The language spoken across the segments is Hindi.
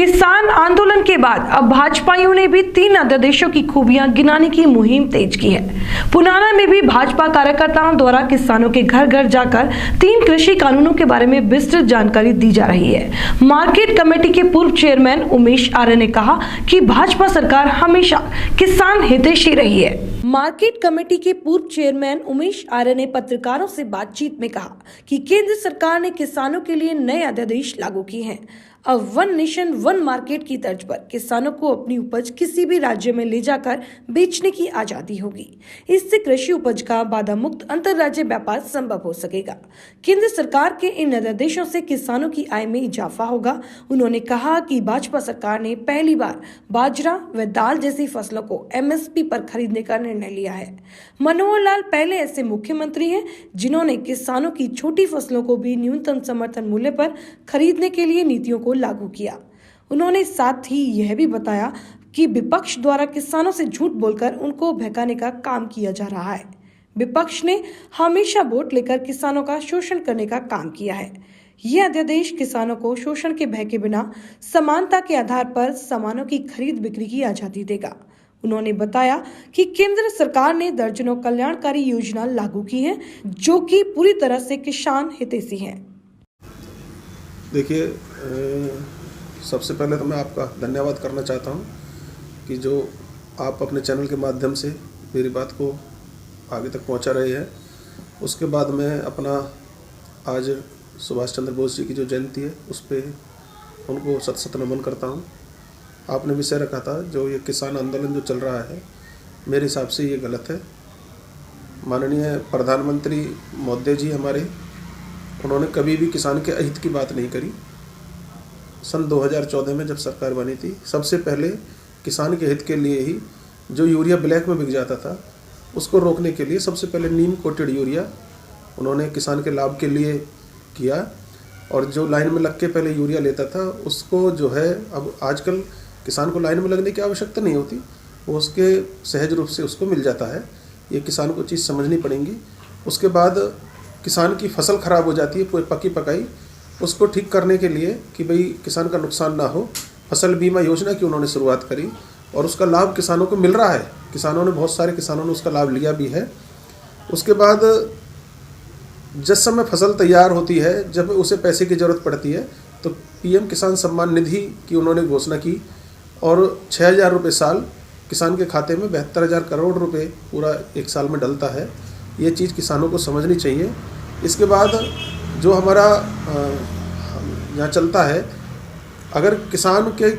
किसान आंदोलन के बाद अब भाजपाइयों ने भी 3 अध्यादेशों की खूबियां गिनाने की मुहिम तेज की है। पुनाना में भी भाजपा कार्यकर्ताओं द्वारा किसानों के घर घर जाकर 3 कृषि कानूनों के बारे में विस्तृत जानकारी दी जा रही है। मार्केट कमेटी के पूर्व चेयरमैन उमेश आर्य ने कहा कि भाजपा सरकार हमेशा किसान हितैषी रही है। मार्केट कमेटी के पूर्व चेयरमैन उमेश आर्य ने पत्रकारों से बातचीत में कहा कि केंद्र सरकार ने किसानों के लिए नए अध्यादेश लागू किए हैं। अब वन नेशन वन मार्केट की तर्ज पर किसानों को अपनी उपज किसी भी राज्य में ले जाकर बेचने की आजादी होगी। इससे कृषि उपज का बाधा मुक्त अंतर्राज्यीय व्यापार संभव हो सकेगा। केंद्र सरकार के इन अध्यादेशों से किसानों की आय में इजाफा होगा। उन्होंने कहा कि भाजपा सरकार ने पहली बार बाजरा व दाल जैसी फसलों को MSP पर खरीदने का निर्णय लिया है। मनोहर लाल पहले ऐसे मुख्यमंत्री हैं जिन्होंने किसानों की छोटी फसलों को भी न्यूनतम समर्थन मूल्य पर खरीदने के लिए नीतियों को लागू किया। उन्होंने साथ ही यह भी बताया कि विपक्ष द्वारा किसानों से झूठ बोलकर उनको बहकाने का काम किया जा रहा है। विपक्ष ने हमेशा वोट लेकर किसानों का शोषण करने का काम किया है। यह अध्यादेश किसानों को शोषण के भय के बिना समानता के आधार पर सामानों की खरीद बिक्री की आजादी देगा। उन्होंने बताया कि केंद्र सरकार ने दर्जनों कल्याणकारी योजना लागू की है जो कि पूरी तरह से किसान हितैषी हैं। देखिए, सबसे पहले तो मैं आपका धन्यवाद करना चाहता हूं कि जो आप अपने चैनल के माध्यम से मेरी बात को आगे तक पहुंचा रहे हैं। उसके बाद मैं अपना आज सुभाष चंद्र बोस जी की जो जयंती है उस पर उनको शत शत नमन करता हूं। आपने विषय रखा था जो ये किसान आंदोलन जो चल रहा है, मेरे हिसाब से ये गलत है। माननीय प्रधानमंत्री मोदी जी हमारे, उन्होंने कभी भी किसान के अहित की बात नहीं करी। सन 2014 में जब सरकार बनी थी, सबसे पहले किसान के हित के लिए ही जो यूरिया ब्लैक में बिक जाता था उसको रोकने के लिए सबसे पहले नीम कोटेड यूरिया उन्होंने किसान के लाभ के लिए किया। और जो लाइन में लग के पहले यूरिया लेता था उसको जो है, अब आजकल किसान को लाइन में लगने की आवश्यकता नहीं होती, वो उसके सहज रूप से उसको मिल जाता है। ये किसान को चीज़ समझनी पड़ेगी। उसके बाद किसान की फसल ख़राब हो जाती है पकी पकाई, उसको ठीक करने के लिए कि भाई किसान का नुकसान ना हो, फसल बीमा योजना की उन्होंने शुरुआत करी और उसका लाभ किसानों को मिल रहा है। किसानों ने, बहुत सारे किसानों ने उसका लाभ लिया भी है। उसके बाद जिस समय फसल तैयार होती है, जब उसे पैसे की ज़रूरत पड़ती है, तो PM किसान सम्मान निधि की उन्होंने घोषणा की और 6,000 रुपये साल किसान के खाते में 72,000 करोड़ रुपए पूरा एक साल में डलता है। ये चीज़ किसानों को समझनी चाहिए। इसके बाद जो हमारा यहाँ चलता है, अगर किसान के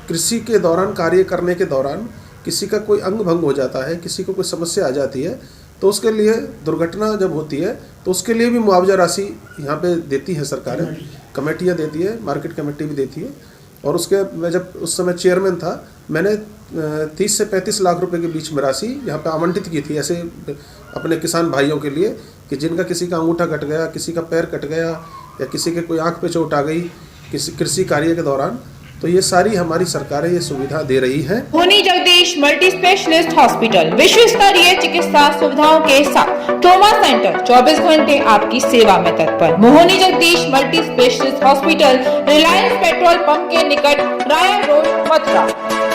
कृषि के दौरान, कार्य करने के दौरान किसी का कोई अंग भंग हो जाता है, किसी को कोई समस्या आ जाती है, तो उसके लिए, दुर्घटना जब होती है तो उसके लिए भी मुआवजा राशि यहाँ पे देती है सरकार, कमेटियाँ देती है, मार्केट कमेटी भी देती है। और उसके, मैं जब उस समय चेयरमैन था, मैंने 30 से 35 लाख रुपए के बीच में राशि यहाँ पे आवंटित की थी ऐसे अपने किसान भाइयों के लिए कि जिनका किसी का अंगूठा कट गया, किसी का पैर कट गया या किसी के कोई आंख पे चोट आ गई किसी कृषि कार्य के दौरान, तो ये सारी हमारी सरकारें ये सुविधा दे रही है। मोहनी जगदीश मल्टी स्पेशलिस्ट हॉस्पिटल विश्व स्तरीय चिकित्सा सुविधाओं के साथ ट्रॉमा सेंटर 24 घंटे आपकी सेवा में तत्पर। Mohini Jagdish multi specialist hospital, Reliance petrol pump के निकट, राया रोड, मथुरा।